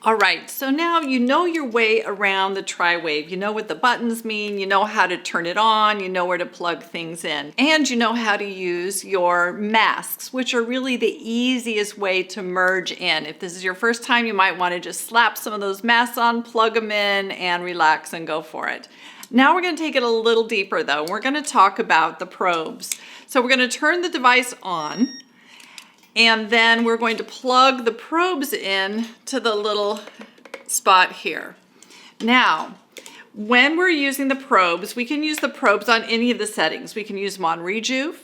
All right, so now you know your way around the TriWave. You know what the buttons mean, you know how to turn it on, you know where to plug things in, and you know how to use your masks, which are really the easiest way to merge in. If this is your first time, you might want to just slap some of those masks on, plug them in, and relax and go for it. Now we're going to take it a little deeper though. We're going to talk about the probes. So we're going to turn the device on, and then we're going to plug the probes in to the little spot here. Now, when we're using the probes, we can use the probes on any of the settings. We can use them on Rejuv,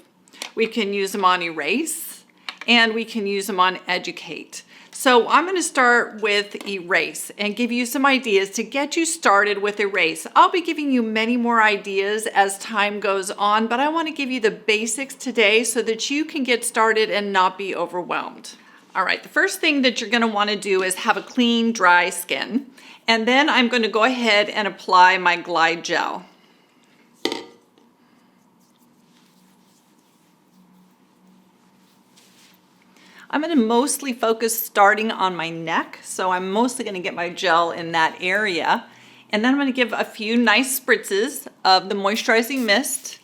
we can use them on Erase, and we can use them on Educate. So I'm going to start with Erase and give you some ideas to get you started with Erase. I'll be giving you many more ideas as time goes on, but I want to give you the basics today so that you can get started and not be overwhelmed. All right, the first thing that you're going to want to do is have a clean, dry skin. And then I'm going to go ahead and apply my Glide Gel. I'm going to mostly focus starting on my neck, so I'm mostly going to get my gel in that area. And then I'm going to give a few nice spritzes of the moisturizing mist.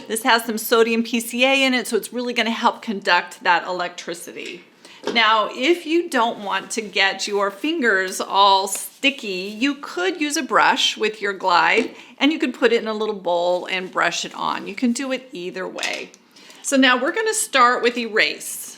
This has some sodium PCA in it, so it's really going to help conduct that electricity. Now, if you don't want to get your fingers all sticky, you could use a brush with your Glide, and you could put it in a little bowl and brush it on. You can do it either way. So now we're going to start with Erase.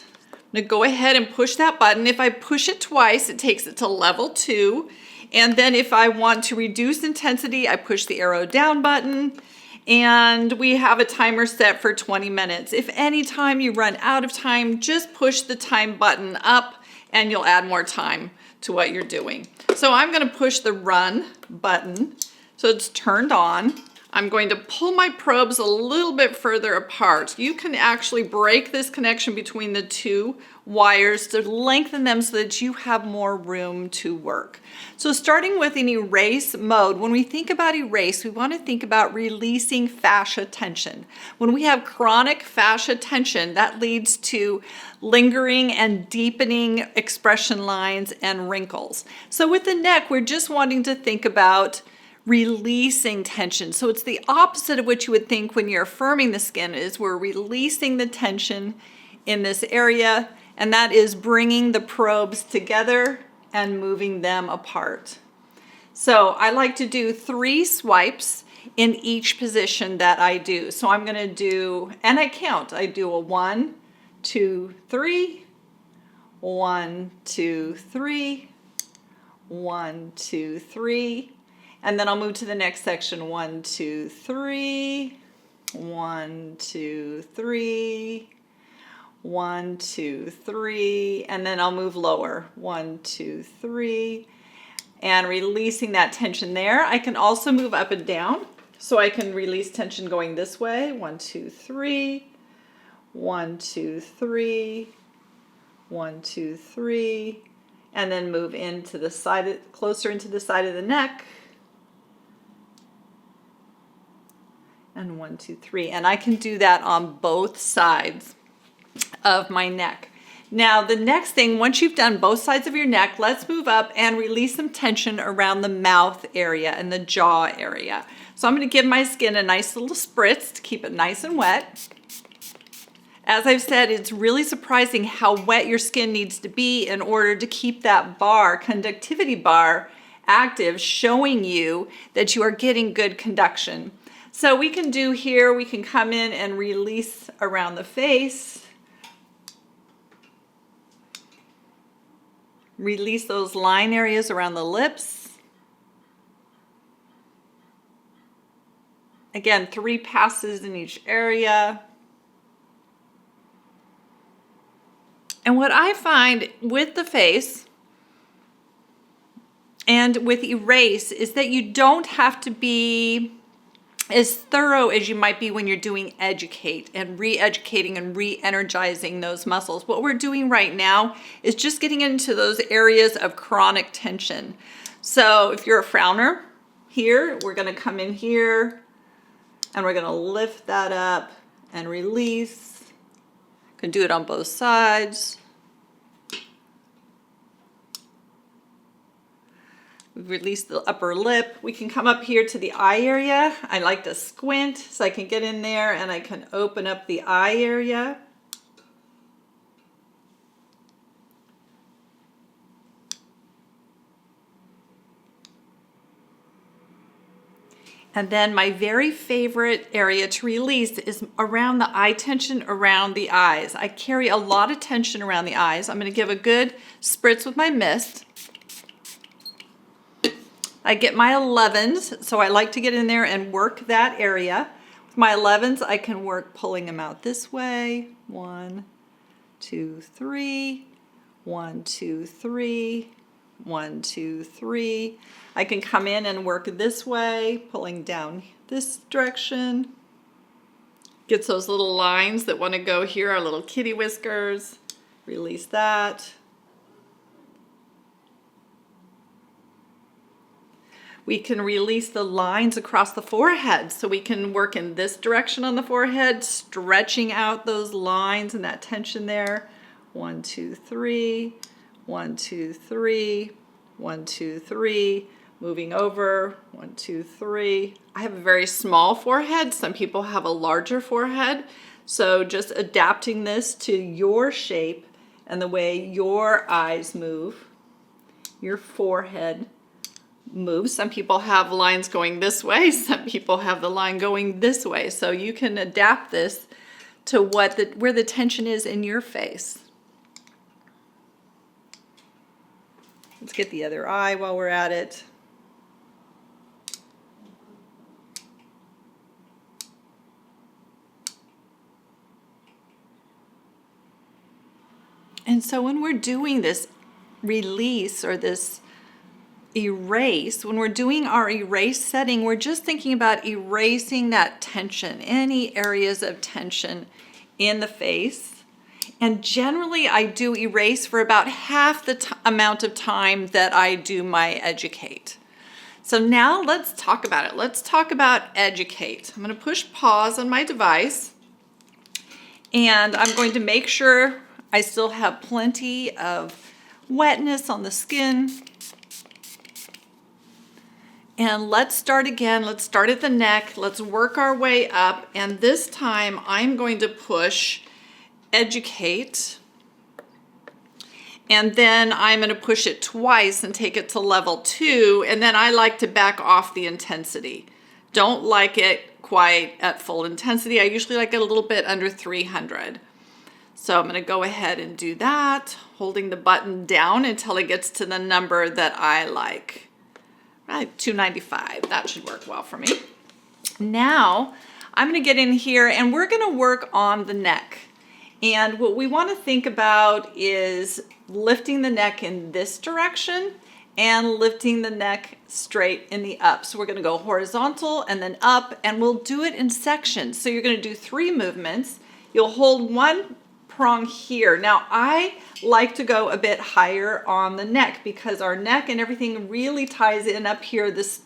I'm going to go ahead and push that button. If I push it twice, it takes it to level 2. And then if I want to reduce intensity, I push the arrow down button. And we have a timer set for 20 minutes. If any time you run out of time, just push the time button up and you'll add more time to what you're doing. So I'm going to push the run button so it's turned on. I'm going to pull my probes a little bit further apart. You can actually break this connection between the two wires to lengthen them so that you have more room to work. So starting with an erase mode, when we think about erase, we want to think about releasing fascia tension. When we have chronic fascia tension, that leads to lingering and deepening expression lines and wrinkles. So with the neck, we're just wanting to think about releasing tension. So it's the opposite of what you would think when you're affirming the skin is we're releasing the tension in this area, and that is bringing the probes together and moving them apart. So I like to do 3 swipes in each position that I do. So I'm going to do, and I count, I do a 1, 2, 3, 1, 2, 3, 1, 2, 3, and then I'll move to the next section. 1, 2, 3, 1, 2, 3, 1, 2, 3, and then I'll move lower. 1, 2, 3, and releasing that tension there. I can also move up and down, so I can release tension going this way. 1, 2, 3, 1, 2, 3, 1, 2, 3, and then move into the side, closer into the side of the neck. And 1, 2, 3. And I can do that on both sides of my neck. Now, the next thing, once you've done both sides of your neck, let's move up and release some tension around the mouth area and the jaw area. So I'm going to give my skin a nice little spritz to keep it nice and wet. As I've said, it's really surprising how wet your skin needs to be in order to keep that bar, conductivity bar, active, showing you that you are getting good conduction. So we can do here, we can come in and release around the face. Release those line areas around the lips. Again, 3 passes in each area. And what I find with the face and with Erase is that you don't have to be as thorough as you might be when you're doing Educate and re-educating and re-energizing those muscles. What we're doing right now is just getting into those areas of chronic tension. So if you're a frowner here, we're going to come in here and we're going to lift that up and release. You can do it on both sides. We've released the upper lip. We can come up here to the eye area. I like to squint so I can get in there and I can open up the eye area. And then my very favorite area to release is around the eye tension, around the eyes. I carry a lot of tension around the eyes. I'm going to give a good spritz with my mist. I get my 11s, so I like to get in there and work that area. With my 11s, I can work pulling them out this way. 1, 2, 3, 1, 2, 3, 1, 2, 3. I can come in and work this way, pulling down this direction. Gets those little lines that want to go here, our little kitty whiskers. Release that. We can release the lines across the forehead, so we can work in this direction on the forehead, stretching out those lines and that tension there. 1, 2, 3, 1, 2, 3, 1, 2, 3. Moving over, 1, 2, 3. I have a very small forehead. Some people have a larger forehead. So just adapting this to your shape and the way your eyes move, your forehead moves. Some people have lines going this way. Some people have the line going this way. So you can adapt this to where the tension is in your face. Let's get the other eye while we're at it. And so when we're doing this release or this erase, when we're doing our erase setting, we're just thinking about erasing that tension, any areas of tension in the face. And generally I do erase for about half the amount of time that I do my educate. So now let's talk about it. Let's talk about educate. I'm going to push pause on my device and I'm going to make sure I still have plenty of wetness on the skin. And let's start again. Let's start at the neck. Let's work our way up. And this time I'm going to push educate. And then I'm going to push it twice and take it to level 2. And then I like to back off the intensity. Don't like it quite at full intensity. I usually like it a little bit under 300. So I'm going to go ahead and do that, holding the button down until it gets to the number that I like. Right, 295. That should work well for me. Now I'm going to get in here and we're going to work on the neck. And what we want to think about is lifting the neck in this direction and lifting the neck straight in the up. So we're going to go horizontal and then up, and we'll do it in sections. So you're going to do 3 movements. You'll hold one prong here. Now I like to go a bit higher on the neck because our neck and everything really ties in up here. This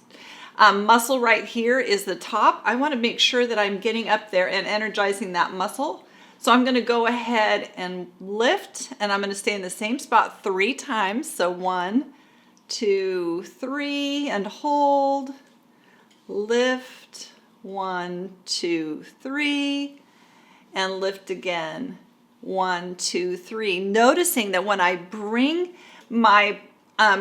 muscle right here is the top. I want to make sure that I'm getting up there and energizing that muscle. So I'm going to go ahead and lift, and I'm going to stay in the same spot 3 times. So 1, 2, 3, and hold, lift, 1, 2, 3, and lift again. 1, 2, 3. Noticing that when I bring my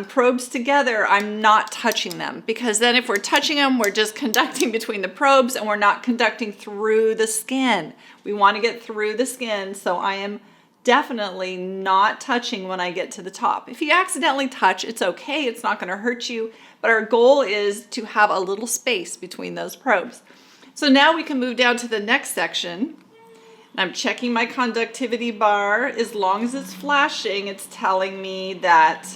probes together, I'm not touching them, because then if we're touching them, we're just conducting between the probes and we're not conducting through the skin. We want to get through the skin, so I am definitely not touching when I get to the top. If you accidentally touch, it's okay. It's not going to hurt you, but our goal is to have a little space between those probes. So now we can move down to the next section. I'm checking my conductivity bar. As long as it's flashing, it's telling me that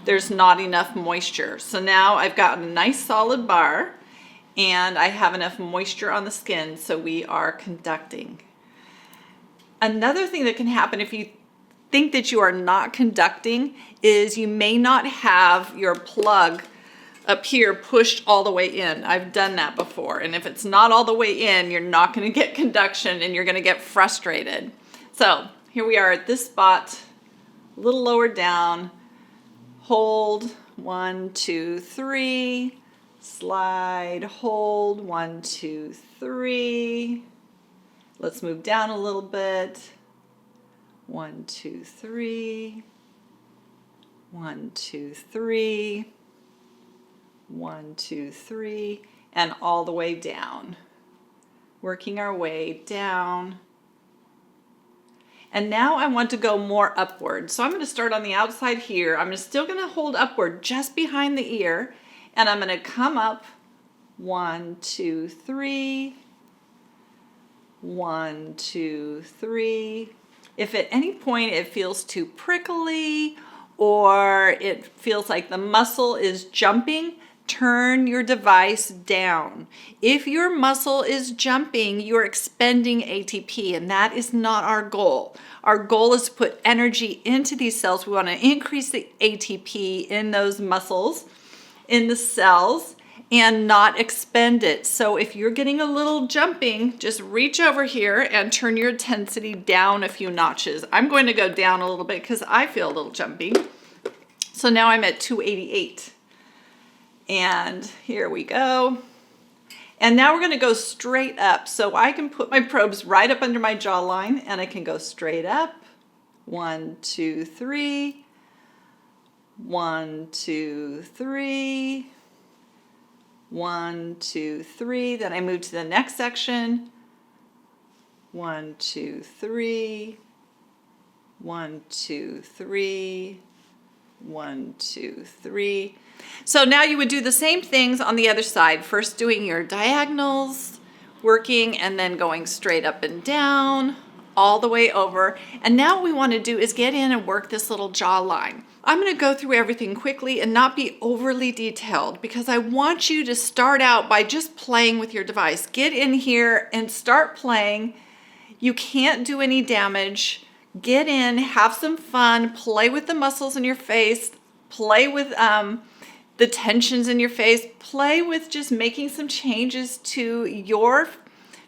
there's not enough moisture. So now I've got a nice solid bar and I have enough moisture on the skin, so we are conducting. Another thing that can happen if you think that you are not conducting is you may not have your plug up here pushed all the way in. I've done that before, and if it's not all the way in, you're not going to get conduction and you're going to get frustrated. So here we are at this spot, a little lower down. Hold 1, 2, 3. Slide, hold, 1, 2, 3. Let's move down a little bit. 1, 2, 3. 1, 2, 3. 1, 2, 3. And all the way down. Working our way down. And now I want to go more upward. So I'm going to start on the outside here. I'm still going to hold upward just behind the ear. And I'm going to come up 1, 2, 3. 1, 2, 3. If at any point it feels too prickly or it feels like the muscle is jumping, turn your device down. If your muscle is jumping, you're expending ATP, and that is not our goal. Our goal is to put energy into these cells. We want to increase the ATP in those muscles, in the cells, and not expend it. So if you're getting a little jumping, just reach over here and turn your intensity down a few notches. I'm going to go down a little bit because I feel a little jumpy. So now I'm at 288. And here we go. And now we're going to go straight up. So I can put my probes right up under my jawline and I can go straight up. 1, 2, 3. 1, 2, 3. 1, 2, 3. Then I move to the next section. 1, 2, 3. 1, 2, 3. 1, 2, 3. So now you would do the same things on the other side. First doing your diagonals, working, and then going straight up and down, all the way over. And now what we want to do is get in and work this little jawline. I'm going to go through everything quickly and not be overly detailed because I want you to start out by just playing with your device. Get in here and start playing. You can't do any damage. Get in, have some fun, play with the muscles in your face, play with the tensions in your face, play with just making some changes to your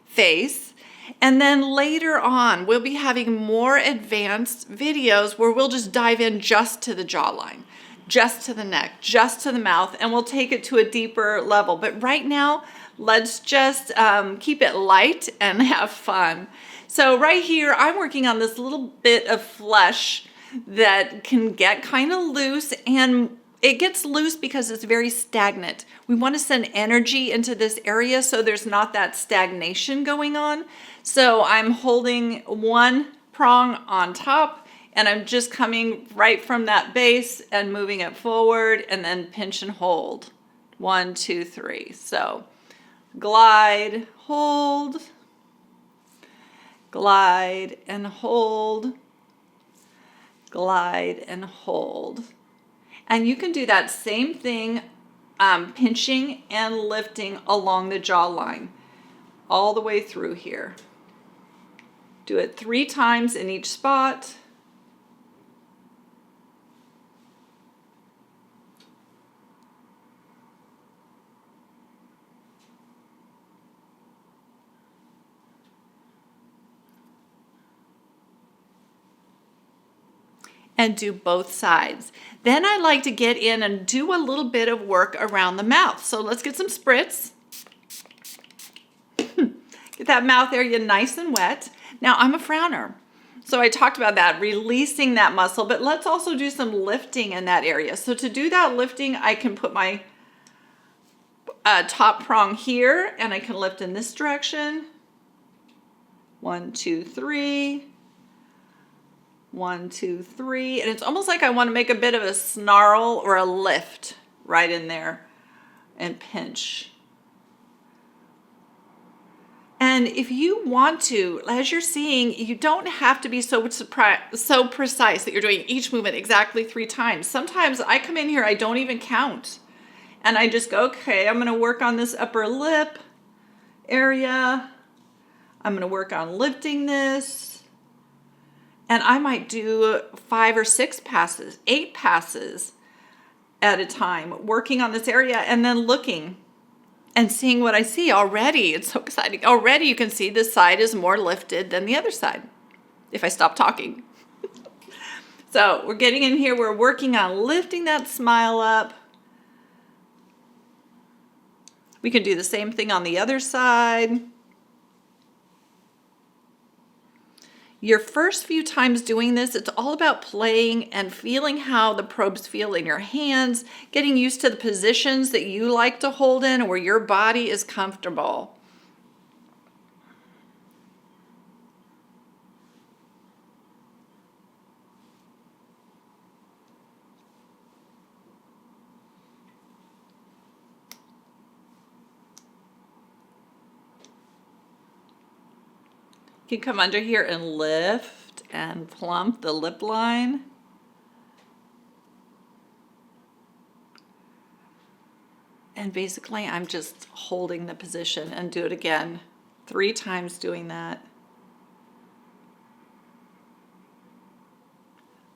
face. And then later on, we'll be having more advanced videos where we'll just dive in just to the jawline, just to the neck, just to the mouth, and we'll take it to a deeper level. But right now, let's just keep it light and have fun. So right here, I'm working on this little bit of flesh that can get kind of loose, and it gets loose because it's very stagnant. We want to send energy into this area so there's not that stagnation going on. So I'm holding one prong on top and I'm just coming right from that base and moving it forward and then pinch and hold. 1, 2, 3. So glide, hold, glide and hold, glide and hold. And you can do that same thing, pinching and lifting along the jawline, all the way through here. Do it 3 times in each spot. And do both sides. Then I like to get in and do a little bit of work around the mouth. So let's get some spritz. Get that mouth area nice and wet. Now I'm a frowner, so I talked about that, releasing that muscle, but let's also do some lifting in that area. So to do that lifting, I can put my top prong here and I can lift in this direction. 1, 2, 3. 1, 2, 3. And it's almost like I want to make a bit of a snarl or a lift right in there and pinch. And if you want to, as you're seeing, you don't have to be so precise that you're doing each movement exactly 3 times. Sometimes I come in here, I don't even count. And I just go, okay, I'm going to work on this upper lip area. I'm going to work on lifting this. And I might do 5 or 6 passes, 8 passes at a time, working on this area and then looking and seeing what I see already. It's so exciting. Already you can see this side is more lifted than the other side if I stop talking. So we're getting in here, we're working on lifting that smile up, We can do the same thing on the other side. Your first few times doing this, it's all about playing and feeling how the probes feel in your hands, getting used to the positions that you like to hold in where your body is comfortable. You can come under here and lift and plump the lip line. And basically I'm just holding the position, and do it again 3 times doing that.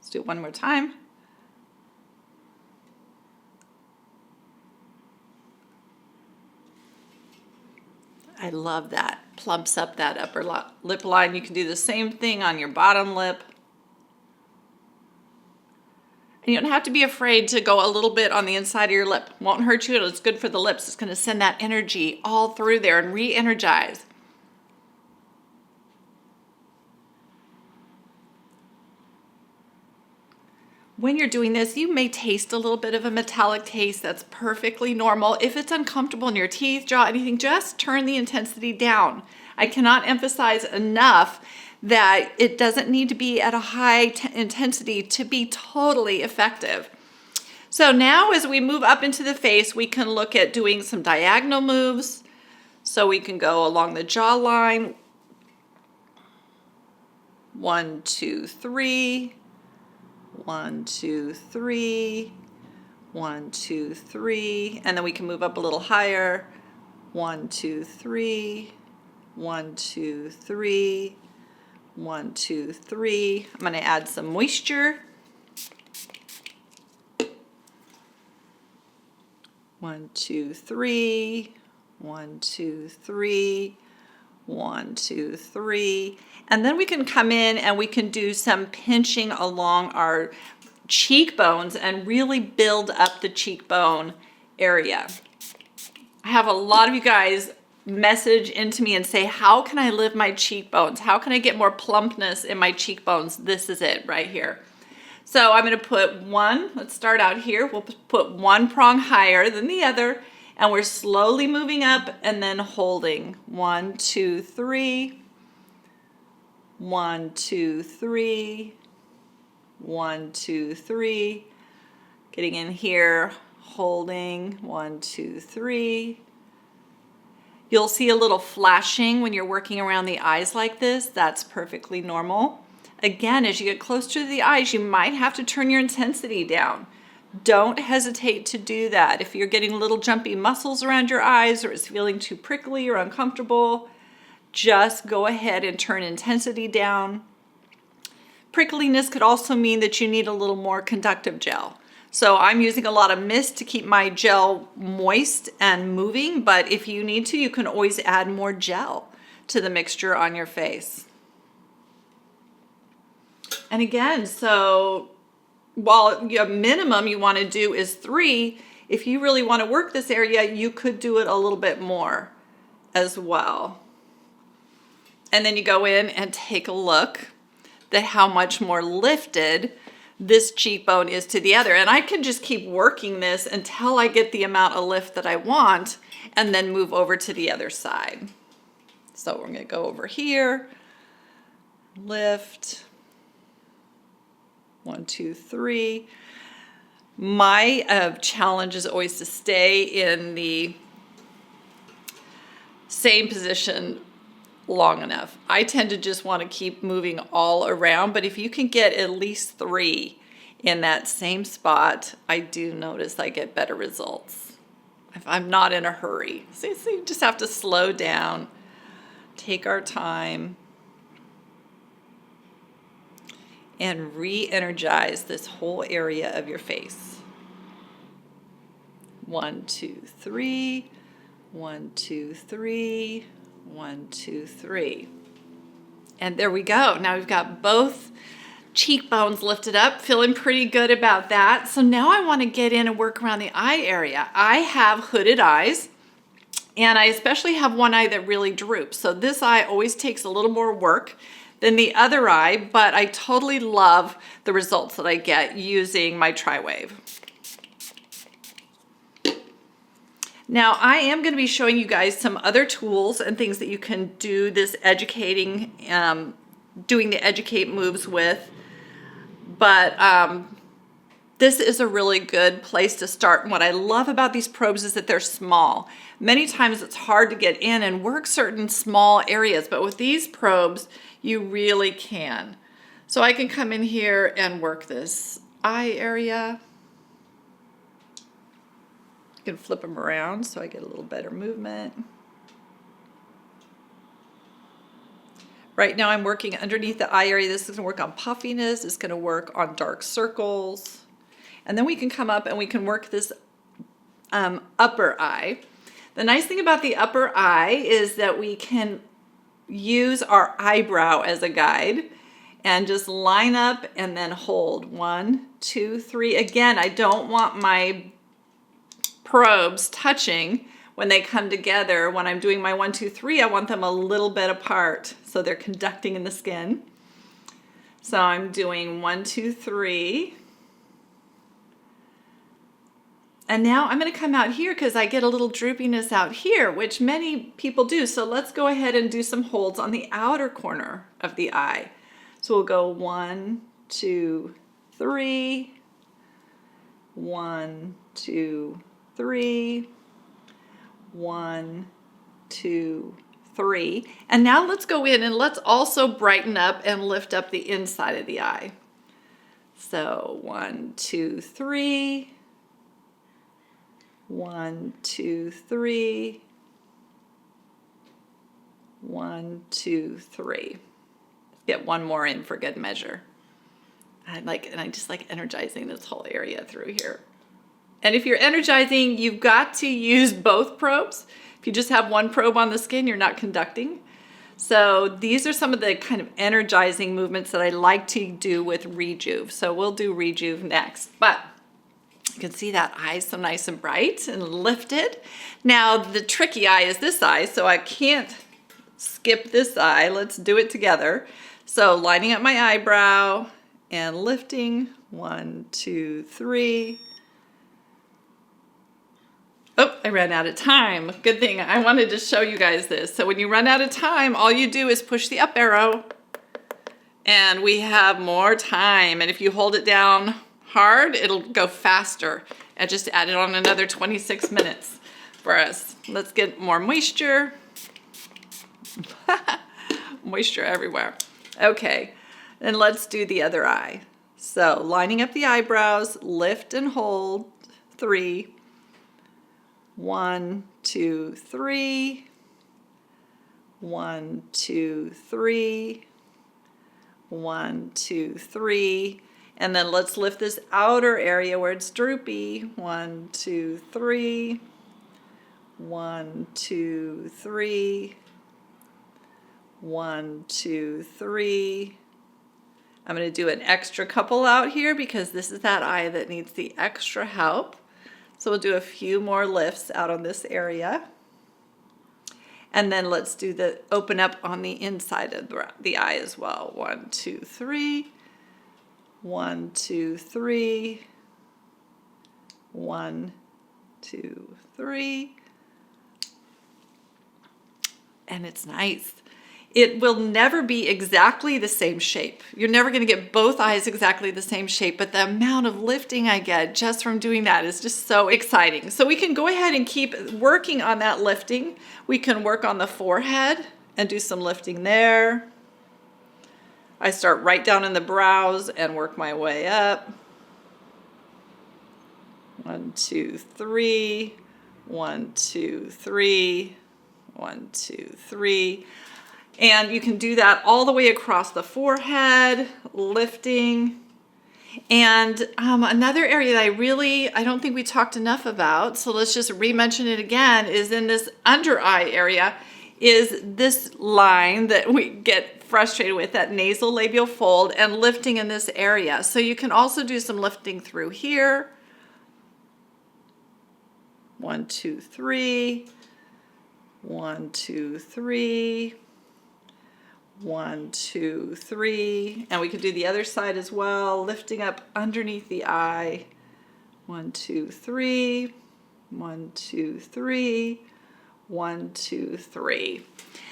Let's do it one more time. I love that. Plumps up that upper lip line. You can do the same thing on your bottom lip. And you don't have to be afraid to go a little bit on the inside of your lip. Won't hurt you. It's good for the lips. It's going to send that energy all through there and re-energize. When you're doing this, you may taste a little bit of a metallic taste. That's perfectly normal. If it's uncomfortable in your teeth, jaw, anything, just turn the intensity down. I cannot emphasize enough that it doesn't need to be at a high intensity to be totally effective. So now as we move up into the face, we can look at doing some diagonal moves. So we can go along the jawline. 1, 2, 3. 1, 2, 3, 1, 2, 3, and then we can move up a little higher. 1, 2, 3, 1, 2, 3, 1, 2, 3. I'm going to add some moisture. 1, 2, 3, 1, 2, 3, 1, 2, 3. And then we can come in and we can do some pinching along our cheekbones and really build up the cheekbone area. I have a lot of you guys message into me and say, how can I lift my cheekbones? How can I get more plumpness in my cheekbones? This is it right here. So I'm going to put one, let's start out here. We'll put one prong higher than the other, and we're slowly moving up and then holding. 1, 2, 3. 1, 2, 3. 1, 2, 3. Getting in here, holding. 1, 2, 3. You'll see a little flashing when you're working around the eyes like this. That's perfectly normal. Again, as you get closer to the eyes, you might have to turn your intensity down. Don't hesitate to do that. If you're getting little jumpy muscles around your eyes or it's feeling too prickly or uncomfortable, just go ahead and turn intensity down. Prickliness could also mean that you need a little more conductive gel. So I'm using a lot of mist to keep my gel moist and moving, but if you need to, you can always add more gel to the mixture on your face. And again, so while your minimum you want to do is 3, if you really want to work this area, you could do it a little bit more as well. And then you go in and take a look at how much more lifted this cheekbone is to the other. And I can just keep working this until I get the amount of lift that I want and then move over to the other side. So we're going to go over here, lift. 1, 2, 3. My challenge is always to stay in the same position long enough. I tend to just want to keep moving all around, but if you can get at least 3 in that same spot, I do notice I get better results. If I'm not in a hurry. So you just have to slow down, take our time, and re-energize this whole area of your face. 1, 2, 3, 1, 2, 3, 1, 2, 3. And there we go. Now we've got both cheekbones lifted up, feeling pretty good about that. So now I want to get in and work around the eye area. I have hooded eyes. And I especially have one eye that really droops. So this eye always takes a little more work than the other eye, but I totally love the results that I get using my TriWave. Now I am going to be showing you guys some other tools and things that you can do this educating, doing the educate moves with, but this is a really good place to start. And what I love about these probes is that they're small. Many times it's hard to get in and work certain small areas, but with these probes, you really can. So I can come in here and work this eye area. I can flip them around so I get a little better movement. Right now I'm working underneath the eye area. This is going to work on puffiness. It's going to work on dark circles. And then we can come up and we can work this upper eye. The nice thing about the upper eye is that we can use our eyebrow as a guide and just line up and then hold. 1, 2, 3. Again, I don't want my probes touching when they come together. When I'm doing my 1, 2, 3, I want them a little bit apart so they're conducting in the skin. So I'm doing 1, 2, 3. And now I'm going to come out here because I get a little droopiness out here, which many people do. So let's go ahead and do some holds on the outer corner of the eye. So we'll go 1, 2, 3, 1, 2, 3, 1, 2, 3. And now let's go in and let's also brighten up and lift up the inside of the eye. So 1, 2, 3. 1, 2, 3. 1, 2, 3. Get one more in for good measure. I just like energizing this whole area through here. And if you're energizing, you've got to use both probes. If you just have one probe on the skin, you're not conducting. So these are some of the kind of energizing movements that I like to do with Rejuv. So we'll do Rejuv next. But you can see that eye is so nice and bright and lifted. Now the tricky eye is this eye, so I can't skip this eye. Let's do it together. So lining up my eyebrow and lifting. 1, 2, 3. Oh, I ran out of time. Good thing I wanted to show you guys this. So when you run out of time, all you do is push the up arrow and we have more time. And if you hold it down hard, it'll go faster. I just added on another 26 minutes for us. Let's get more moisture. Moisture everywhere. Okay, then let's do the other eye. So lining up the eyebrows, lift and hold. 3. 1, 2, 3. 1, 2, 3. 1, 2, 3. And then let's lift this outer area where it's droopy. 1, 2, 3. 1, 2, 3. 1, 2, 3. I'm going to do an extra couple out here because this is that eye that needs the extra help. So we'll do a few more lifts out on this area. And then let's do the open up on the inside of the eye as well. 1, 2, 3. 1, 2, 3. 1, 2, 3. And it's nice. It will never be exactly the same shape. You're never going to get both eyes exactly the same shape, but the amount of lifting I get just from doing that is just so exciting. So we can go ahead and keep working on that lifting. We can work on the forehead and do some lifting there. I start right down in the brows and work my way up. 1, 2, 3. 1, 2, 3. 1, 2, 3. And you can do that all the way across the forehead, lifting. And another area that I don't think we talked enough about, so let's just re-mention it again, is in this under eye area, is this line that we get frustrated with, that nasal labial fold, and lifting in this area. So you can also do some lifting through here. 1, 2, 3. 1, 2, 3. 1, 2, 3. And we could do the other side as well, lifting up underneath the eye. 1, 2, 3. 1, 2, 3. 1, 2, 3.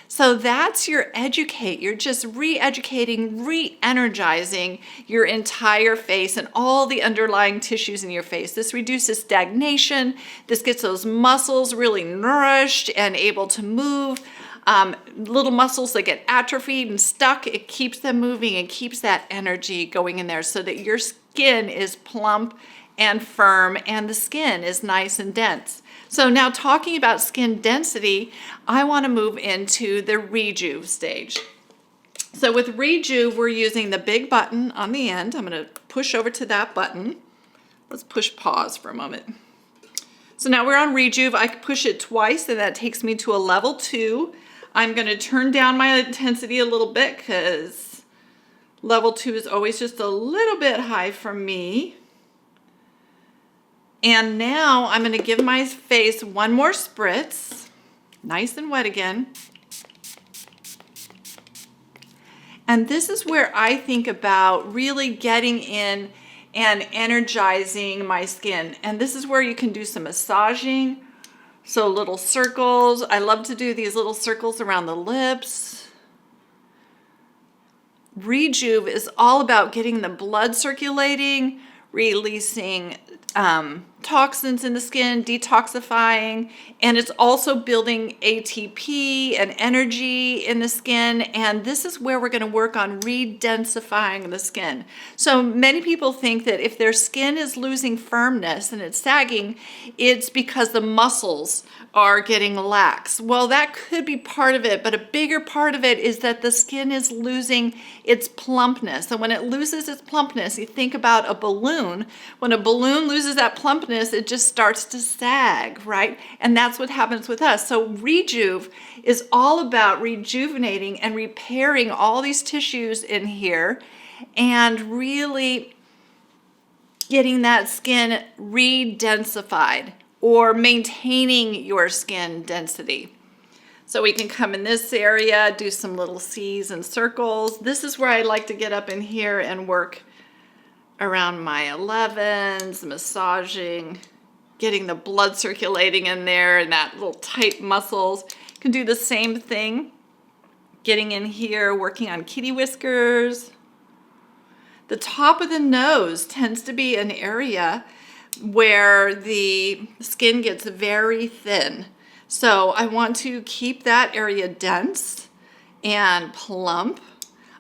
So that's your educate. You're just re-educating, re-energizing your entire face and all the underlying tissues in your face. This reduces stagnation. This gets those muscles really nourished and able to move. Little muscles that get atrophied and stuck, it keeps them moving and keeps that energy going in there so that your skin is plump and firm and the skin is nice and dense. So now talking about skin density, I want to move into the Rejuv stage. So with Rejuv, we're using the big button on the end. I'm going to push over to that button. Let's push pause for a moment. So now we're on Rejuv. I can push it twice and that takes me to a level 2. I'm going to turn down my intensity a little bit because level 2 is always just a little bit high for me. And now I'm going to give my face one more spritz, nice and wet again. And this is where I think about really getting in and energizing my skin. And this is where you can do some massaging. So little circles. I love to do these little circles around the lips. Rejuv is all about getting the blood circulating, releasing toxins in the skin, detoxifying, and it's also building ATP and energy in the skin. And this is where we're going to work on re-densifying the skin. So many people think that if their skin is losing firmness and it's sagging, it's because the muscles are getting lax. Well, that could be part of it, but a bigger part of it is that the skin is losing its plumpness. And when it loses its plumpness, you think about a balloon. When a balloon loses that plumpness, it just starts to sag, right? And that's what happens with us. So Rejuv is all about rejuvenating and repairing all these tissues in here and really getting that skin re-densified or maintaining your skin density. So we can come in this area, do some little C's and circles. This is where I like to get up in here and work around my 11s, massaging, getting the blood circulating in there and that little tight muscles. You can do the same thing, getting in here, working on kitty whiskers. The top of the nose tends to be an area where the skin gets very thin. So I want to keep that area dense and plump.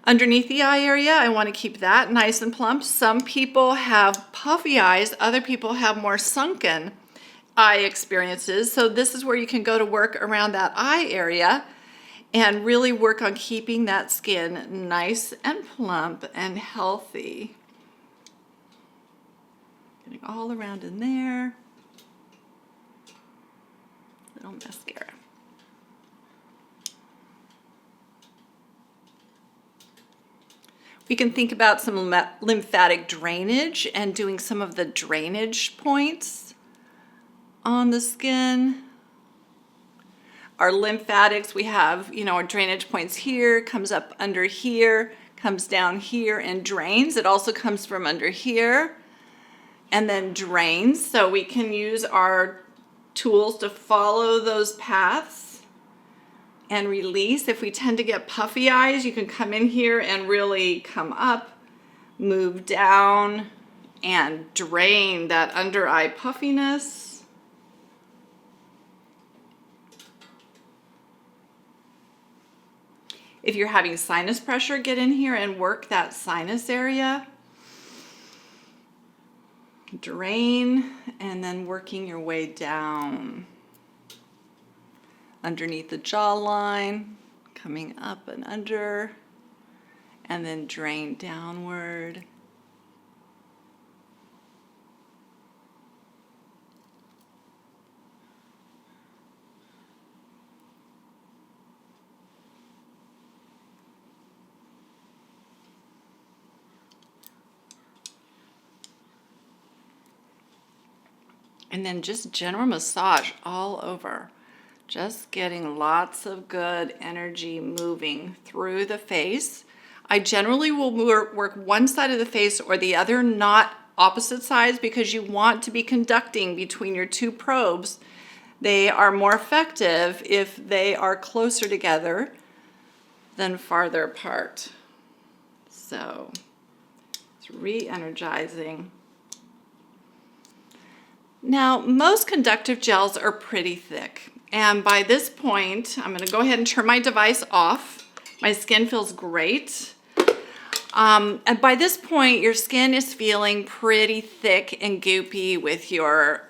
Underneath the eye area, I want to keep that nice and plump. Some people have puffy eyes, other people have more sunken eye experiences. So this is where you can go to work around that eye area and really work on keeping that skin nice and plump and healthy. Getting all around in there. Little mascara. We can think about some lymphatic drainage and doing some of the drainage points on the skin. Our lymphatics, we have, our drainage points here, comes up under here, comes down here and drains. It also comes from under here and then drains. So we can use our tools to follow those paths and release. If we tend to get puffy eyes, you can come in here and really come up, move down, and drain that under eye puffiness. If you're having sinus pressure, get in here and work that sinus area. Drain, and then working your way down. Underneath the jawline, coming up and under, and then drain downward. And then just general massage all over. Just getting lots of good energy moving through the face. I generally will work one side of the face or the other, not opposite sides, because you want to be conducting between your two probes. They are more effective if they are closer together than farther apart. So it's re-energizing. Now, most conductive gels are pretty thick. And by this point, I'm going to go ahead and turn my device off. My skin feels great. And by this point, your skin is feeling pretty thick and goopy with your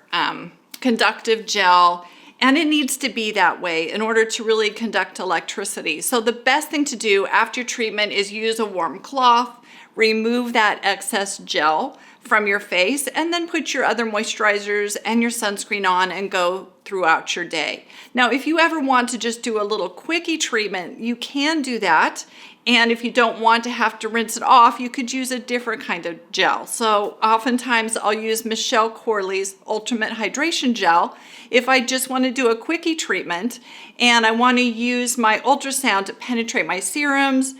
conductive gel. And it needs to be that way in order to really conduct electricity. So the best thing to do after treatment is use a warm cloth, remove that excess gel from your face, and then put your other moisturizers and your sunscreen on and go throughout your day. Now, if you ever want to just do a little quickie treatment, you can do that. And if you don't want to have to rinse it off, you could use a different kind of gel. So oftentimes I'll use Michelle Corley's Ultimate Hydration Gel if I just want to do a quickie treatment and I want to use my ultrasound to penetrate my serums.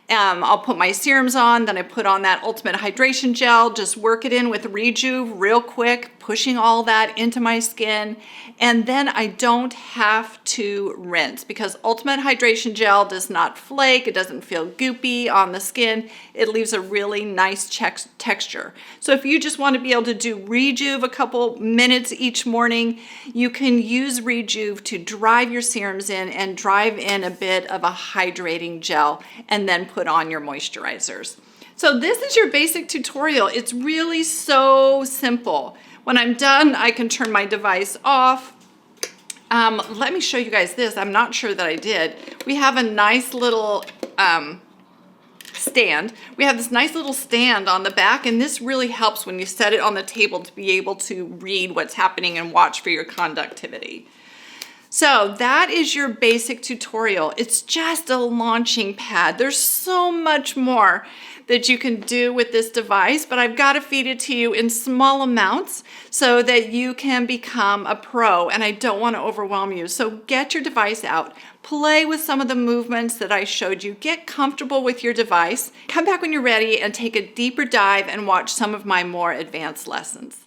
I'll put my serums on, then I put on that Ultimate Hydration Gel, just work it in with Rejuv real quick, pushing all that into my skin, and then I don't have to rinse because Ultimate Hydration Gel does not flake, it doesn't feel goopy on the skin, it leaves a really nice texture. So if you just want to be able to do Rejuv a couple minutes each morning, you can use Rejuv to drive your serums in and drive in a bit of a hydrating gel and then put on your moisturizers. So this is your basic tutorial. It's really so simple. When I'm done, I can turn my device off. Let me show you guys this. I'm not sure that I did. We have a nice little stand. We have this nice little stand on the back, and this really helps when you set it on the table to be able to read what's happening and watch for your conductivity. So that is your basic tutorial. It's just a launching pad. There's so much more that you can do with this device, but I've got to feed it to you in small amounts so that you can become a pro, and I don't want to overwhelm you. So get your device out, play with some of the movements that I showed you, get comfortable with your device, come back when you're ready and take a deeper dive and watch some of my more advanced lessons.